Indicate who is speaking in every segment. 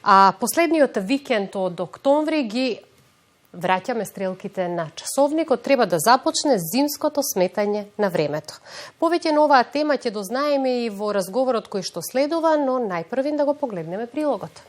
Speaker 1: А последниот викенд од октомври ги враќаме стрелките на часовникот, треба да започне зимското сметање на времето. Повеќе на оваа тема ќе дознаеме и во разговорот кој што следува, но најпрвин да го погледнеме прилогот.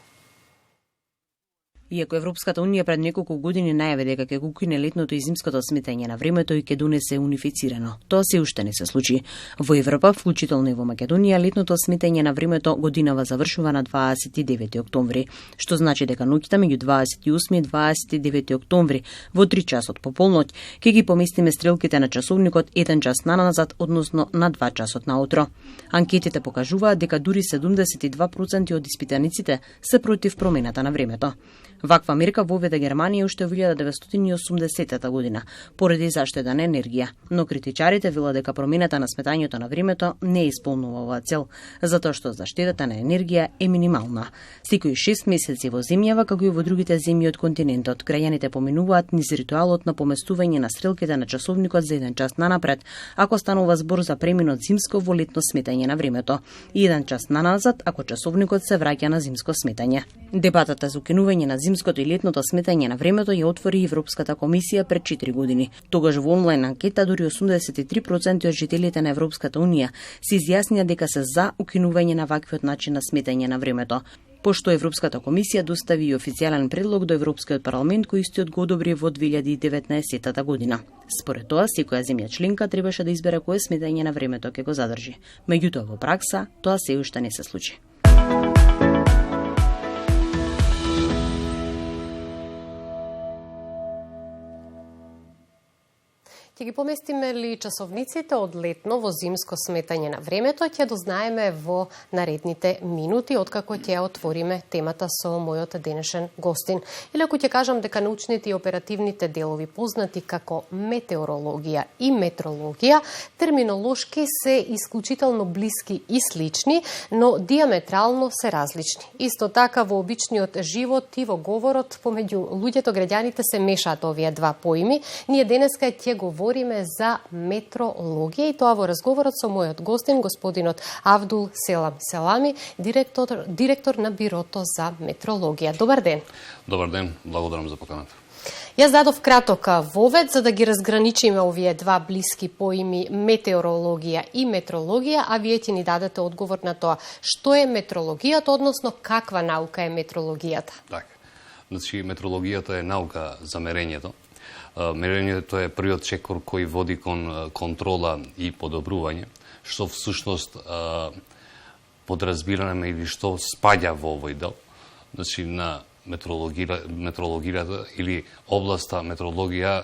Speaker 2: Иако Европската унија пред неколку години најави дека ќе го укине летното и зимското сметање на времето и ќе донесе унифицирано, тоа се уште не се случи. Во Европа, вклучително и во Македонија, летното сметање на времето годинава завршува на 29 октомври, што значи дека ноќта меѓу 28 и 29 октомври во 3 часот по полноќ ќе ги поместиме стрелките на часовникот 1 час наназад, односно на 2 часот наутро. Анкетите покажуваат дека дури 72% од испитаниците се против промената на времето. Ваква мерка воведе Германија уште во 1980 година, поради заштеда на енергија, но критичарите велат дека промената на сметањето на времето не исполнува оваа цел, затоа што заштедата на енергија е минимална. Секои 6 месеци во земјава, како и во другите земји од континентот, граѓаните поминуваат низ ритуалот на поместување на стрелките на часовникот за 1 час нанапред, ако станува збор за преминот зимско во летно сметање на времето, и 1 час наназад ако часовникот се враќа на зимско сметање. Дебатата за укинување на зимското и летното сметање на времето ја отвори Европската комисија пред 4 години. Тогаш во онлайн анкета дури 83% од жителите на Европската унија се изјаснија дека се за укинување на ваквиот начин на сметање на времето, пошто Европската комисија достави и официјален предлог до Европскиот парламент кој истиот го одобри во 2019 година. Според тоа, секоја земја членка требаше да избере кое сметање на времето ќе го задржи. Меѓутоа во пракса тоа се уште не се случи.
Speaker 1: Ќе ги поместиме ли часовниците од летно во зимско сметање на времето, ќе дознаеме во наредните минути, откако ќе отвориме темата со мојот денешен гостин. Или ако ќе кажам дека научните и оперативните делови, познати како метеорологија и метрологија, терминолошки се исклучително блиски и слични, но диаметрално се различни. Исто така во обичниот живот и во говорот помеѓу луѓето, граѓаните се мешаат овие два поими. Ние денеска ќе говориме за метрологија и тоа во разговорот со мојот гостин, господинот Авдул Селам Селами, директор на Бирото за метрологија. Добар ден.
Speaker 3: Добар ден, благодарам за поканата.
Speaker 1: Јас дадов краток вовед за да ги разграничиме овие два блиски поими метеорологија и метрологија, а вие ќе ни дадете одговор на тоа што е метрологијата, односно каква наука е метрологијата.
Speaker 3: Така. Значи, метрологијата е наука за мерењето. Мерењето е првиот чекор кој води кон контрола и подобрување, што всушност подразбираме или што спаѓа во овој дел. Значи, на метрологијата или областа метрологија,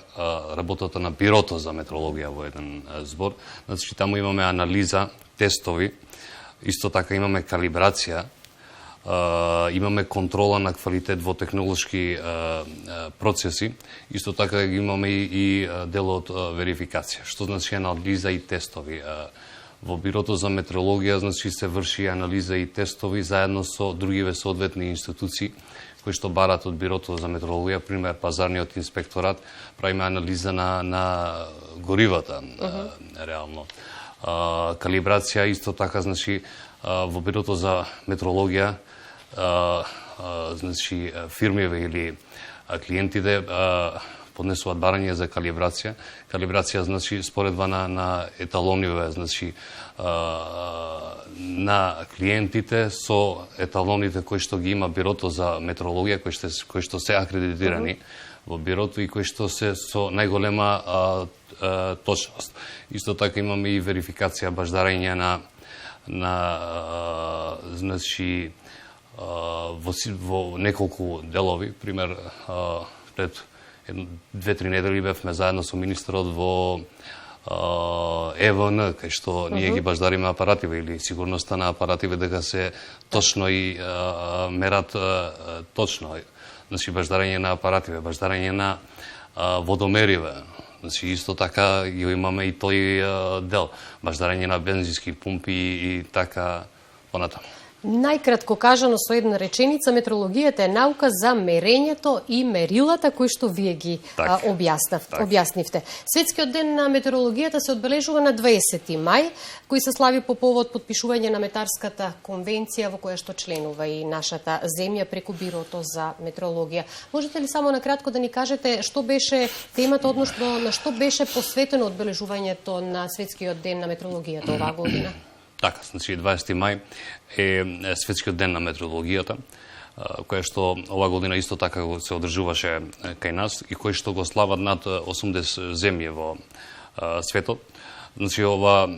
Speaker 3: работата на Бирото за метрологија во еден збор. Значи, таму имаме анализа, тестови, исто така имаме калибрација, имаме контрола на квалитет во технолошки процеси, исто така имаме и делот верификација, што значи анализа и тестови. Во Бирото за метеорологија значи се врши анализа и тестови заедно со другиве соодветни институции кои што барат од Бирото за метеорологија, пример пазарниот инспекторат, правиме анализа на горивата реално. Калибрација исто така значи во Бирото за метеорологија значи фирмиве или клиентите поднесуваат барање за калибрација. Калибрација значи споредба на еталониве, значи на клиентите со еталоните кои што ги има Бирото за метеорологија, кои што се акредитирани во Бирото и кои што се со најголема точност. Исто така имаме и верификација баждарење на значи во неколку делови, пример пред 2-3 недели бевме заедно со министерот во ЕВН, кај што ние ги баждариме апаративе или сигурноста на апаративе дека се точно и мерат точно. Значи баждарење на апаративе, баждарење на водомериве. Значи исто така го имаме и тој дел, баждарење на бензински пумпи и така понатаму.
Speaker 1: Најкратко кажано со една реченица, метрологијата е наука за мерењето и мерилата кои што вие ги објаснивте. Светскиот ден на метеорологијата се одбележува на 20 мај, кој се слави по повод подпишување на Метарската конвенција во која што членува и нашата земја преку Бирото за метеорологија. Можете ли само накратко да ни кажете што беше темата, односно на што беше посветено одбележувањето на Светскиот ден на метеорологијата оваа година?
Speaker 3: Така, значи 20 мај е Светскиот ден на метеорологијата, кој што ова година исто така се одржуваше кај нас и кој што го слават над 80 земји во светот. Значи ова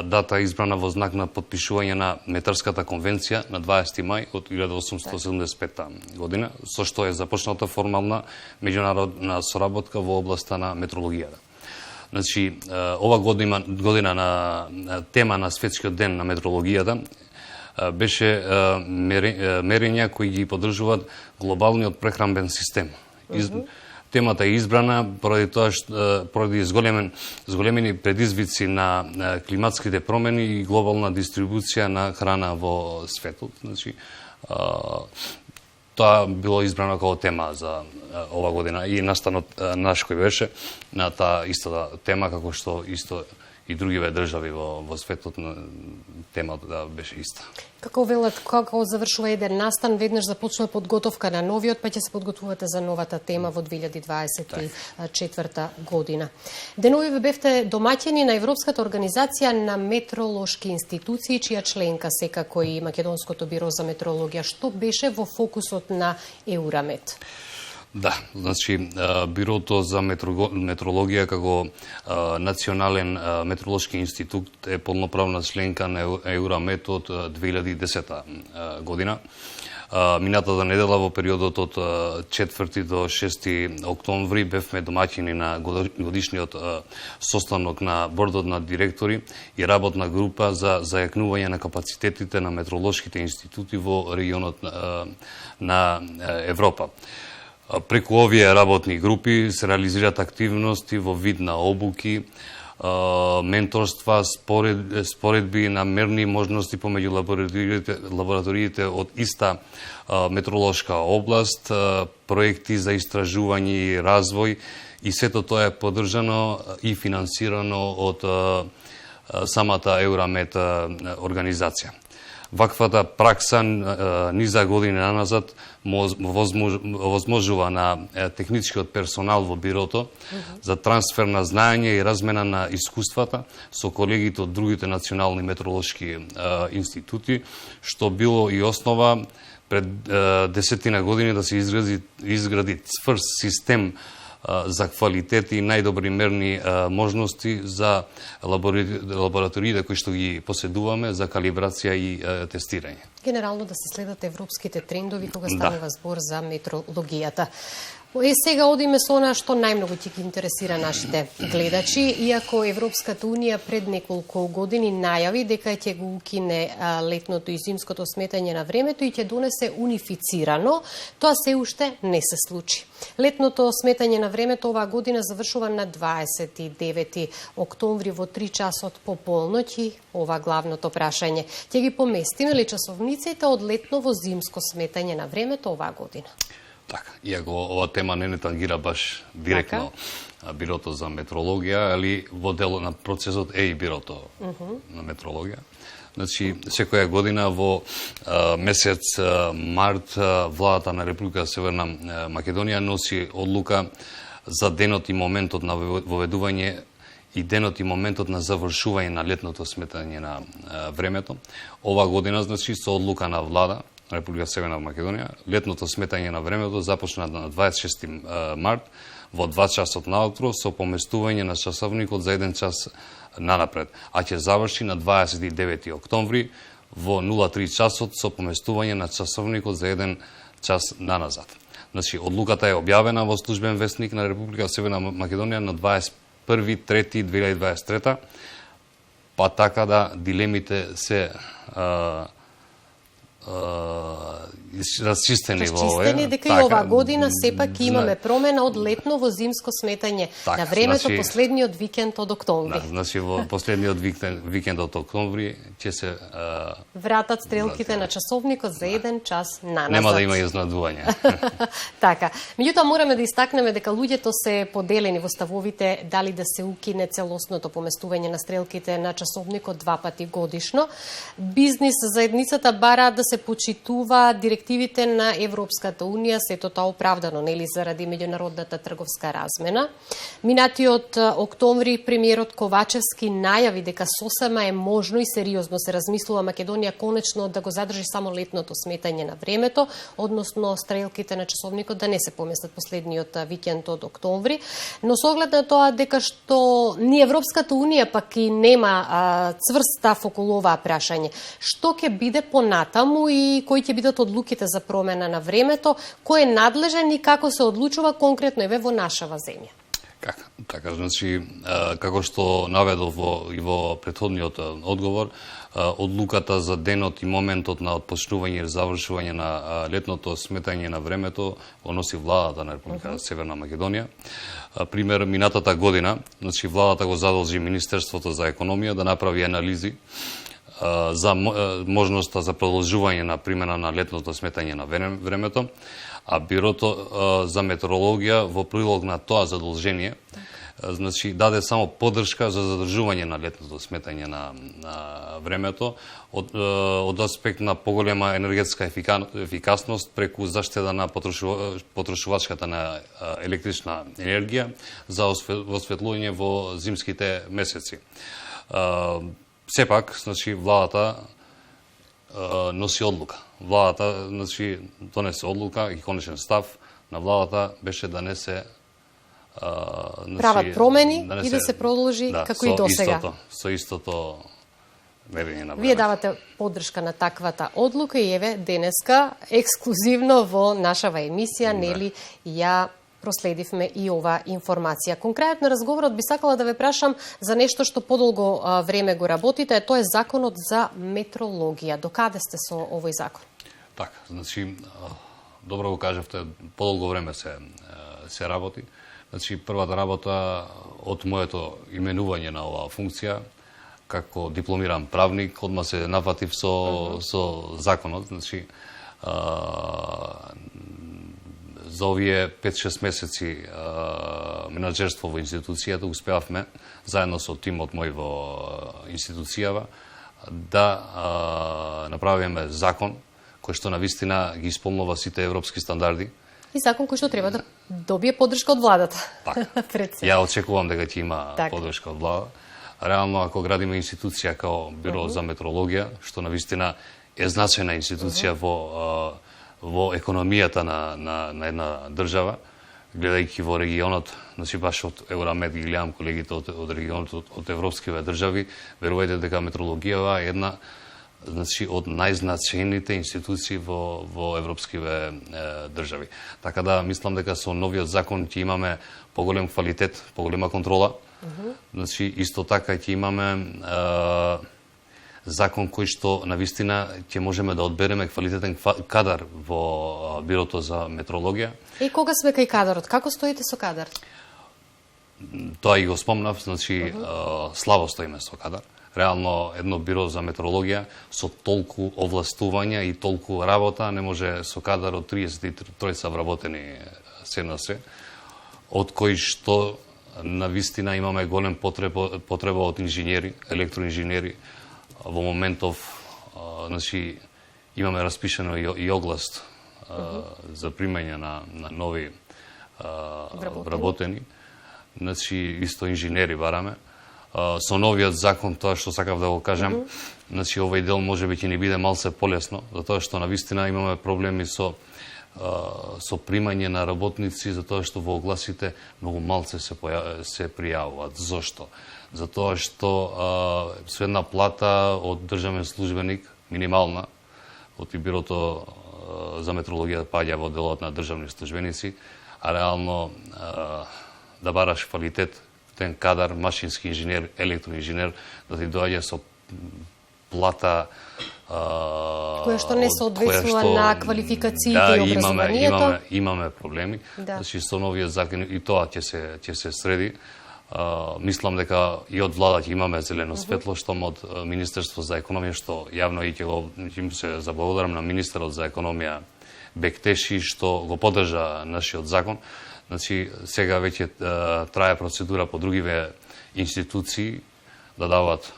Speaker 3: дата е избрана во знак на подпишување на Метарската конвенција на 20 мај од 1875 година, со што е започната формална меѓународна соработка во областа на метеорологијата. Значи, ова година на тема на Светскиот ден на метеорологијата беше мерења кои ги поддржуваат глобалниот прехранбен систем. Темата е избрана поради зголемени предизвици на климатските промени и глобална дистрибуција на храна во светот. Значи, тоа било избрано како тема за ова година и настанот наш кој беше на таа иста тема, како што исто и другиве држави во светот темата беше иста.
Speaker 1: Како велат, како завршува еден настан, веднаш започнува подготовка на новиот, па ќе се подготвувате за новата тема во 2024 година. Деновиве бевте домаќини на Европската организација на метеоролошки институции, чија членка секако и Македонското биро за метеорологија. Што беше во фокусот на Еурамет?
Speaker 3: Да, значи Бирото за метеорологија како национален метеоролошки институт е полноправна членка на Еурамет од 2010 година. Минатата недела во периодот од 4 до 6 октомври бевме домаќини на годишниот состанок на бордот на директори и работна група за зајакнување на капацитетите на метеоролошките институти во регионот на Европа. Преку овие работни групи се реализираат активности во вид на обуки, менторства, споредби на мерни можности помеѓу лабораториите од иста метеоролошка област, проекти за истражување и развој, и сето тоа е поддржано и финансирано од самата Еурамет организација. Ваквата пракса низа години наназад возможува на техничкиот персонал во бирото за трансфер на знаење и размена на искуствата со колегите од другите национални метеоролошки институти, што било и основа пред 10 години да се изгради цврст систем за квалитет и најдобри мерни можности за лабораториите кои што ги поседуваме за калибрација и тестирање.
Speaker 1: Генерално да се следат европските трендови кога станува збор за метеорологијата. Сега одиме со она што најмногу ќе ги интересира нашите гледачи, иако Европската Унија пред неколку години најави дека ќе го укине летното и зимското сметање на времето и ќе донесе унифицирано, тоа се уште не се случи. Летното сметање на времето оваа година завршува на 29 октомври во 3 часот по полноќ и ова главното прашање. Ќе ги поместиме ли часовниците од летно во зимско сметање на времето оваа година?
Speaker 3: Така, иако ова тема не тангира баш директно Бирото за метеорологија, али во дел на процесот е и Бирото на метеорологија. Значи, секоја година во месец март владата на Република Северна Македонија носи одлука за денот и моментот на воведување и денот и моментот на завршување на летното сметање на времето. Ова година, значи, со одлука на влада Република Северна Македонија, летното сметање на времето започна на 26 март во 2 часот наутро со поместување на часовникот за 1 час нанапред, а ќе заврши на 29 октомври во 03 часот со поместување на часовникот за 1 час наназад. Значи, одлуката е објавена во службен весник на Република Северна Македонија на 21.3.2023, па така да дилемите се расчистени во овој.
Speaker 1: Расчистени, дека и оваа година сепак имаме промена од летно во зимско сметање на времето, значи, последниот викенд од октомври.
Speaker 3: Да, значи во последниот викенд од октомври ќе се
Speaker 1: вратат стрелките на часовникот за 1 час наназад.
Speaker 3: Нема да има изнадување.
Speaker 1: Така. Меѓутоа мораме да истакнеме дека луѓето се поделени во ставовите дали да се укине целосното поместување на стрелките на часовникот 2 пати годишно. Бизнис заедницата бара да се почитува директивите на Европската Унија, сето тоа оправдано, нели, заради меѓународната трговска размена. Минатиот октомври премиерот Ковачевски најави дека сосема е можно и сериозно се размислува Македонија конечно да го задржи само летното сметање на времето, односно стрелките на часовникот да не се поместат последниот викенд од октомври, но со оглед на тоа дека што ни Европската Унија пак и нема цврст став околу оваа прашање, што ќе биде понатаму и кои ќе бидат одлуките за промена на времето, кој е надлежен и како се одлучува конкретно еве во нашава земја?
Speaker 3: Така, значи, како што наведов и во претходниот одговор, одлуката за денот и моментот на отпочнување и завршување на летното сметање на времето го носи владата на Република Северна Македонија. Пример, минатата година, значи, владата го задолжи Министерството за економија да направи анализи за можноста за продолжување на примена на летното сметање на времето, а Бирото за метеорологија во прилог на тоа задолжение, значи, даде само поддршка за задржување на летното сметање на времето од аспект на поголема енергетска ефикасност преку заштеда на потрошувачката на електрична енергија за осветлување во зимските месеци. Сепак, значи, владата носи одлука. Владата, значи, донесе одлука и конечен став на владата беше да не се
Speaker 1: прават промени и да се продолжи како и досега.
Speaker 3: Со истото мерење на време.
Speaker 1: Вие давате поддршка на таквата одлука и еве денеска ексклузивно во нашава емисија, нели, ја проследивме и ова информација. Конкретно разговорот би сакала да ве прашам за нешто што подолго време го работите, тоа е законот за метрологија. Докаде сте со овој закон?
Speaker 3: Така, значи, добро го кажавте, подолго време се работи. Значи, првата работа од моето именување на оваа функција, како дипломиран правник, одма се нафатив со законот. Значи, за овие 5-6 месеци менаџерство во институцијата успеавме, заедно со тимот мој во институцијава, да направиме закон кој што навистина ги исполнува сите европски стандарди.
Speaker 1: И закон кој што треба да добие поддршка од владата.
Speaker 3: Така. Ја очекувам дека ќе има поддршка од влада. Реално, ако градиме институција као Биро за метрологија, што навистина е значајна институција во економијата на една држава, гледајќи во регионот, значи баш од Евромед ги гледам колегите од регионот, од европскиве држави, верувајте дека метрологија е една, значи, од најзначајните институции во европскиве држави. Така да мислам дека со новиот закон ќе имаме поголем квалитет, поголема контрола. Значи исто така ќе имаме закон кој што навистина ќе можеме да одбереме квалитетен кадар во Бирото за метрологија.
Speaker 1: И кога сме кај кадарот, како стоите со кадар?
Speaker 3: Тоа и го спомнав, значи слабо стоиме со кадар. Реално едно биро за метрологија со толку овластувања и толку работа не може со кадар од 33 вработени СНС, од кои што навистина имаме голем потреба од инженери, електроинженери. Во моментов, значи, имаме распишено и оглас за примање на нови вработени. Значи, исто инженери бараме. Со новиот закон, тоа што сакав да го кажам, значи, овој дел може би ќе ни биде малце полесно, затоа што навистина имаме проблеми со примање на работници, затоа што во огласите многу малце се пријавуваат. Зошто? Затоа што со една плата од државен службеник, минимална, од Бирото за метрологија паѓа во делот на државни службеници, а реално да бараш квалитет, кадар, машински инженер, електроинженер, да ти доаѓа со плата
Speaker 1: која што не соодветствува на квалификациите и образованието.
Speaker 3: Имаме проблеми. Значи со новиот закон и тоа ќе се среди. Мислам дека и од влада ќе имаме зелено светло, штом од Министерство за економија, што јавно и ќе се заблагодарам на министерот за економија Бектеши, што го поддржа нашиот закон. Значи, сега веќе трае процедура по другиве институции да дават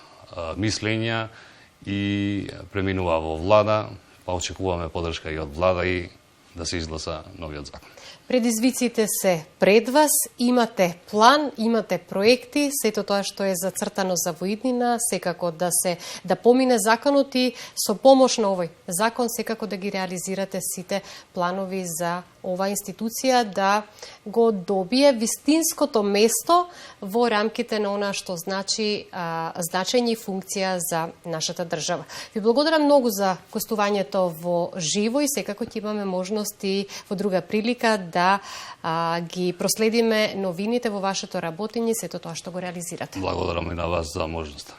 Speaker 3: мислења и преминува во влада, па очекуваме поддршка и од влада и да се изгласа новиот закон.
Speaker 1: Предизвиците се пред вас, имате план, имате проекти, сето тоа што е зацртано за воиднина, секако да помине законот и со помош на овој закон секако да ги реализирате сите планови за оваа институција да го добие вистинското место во рамките на она што значи значење и функција за нашата држава. Ви благодарам многу за гостувањето во живо и секако ќе имаме можност и во друга прилика да ги проследиме новините во вашето работење и сето тоа што го реализирате.
Speaker 3: Благодарам и на вас за можноста.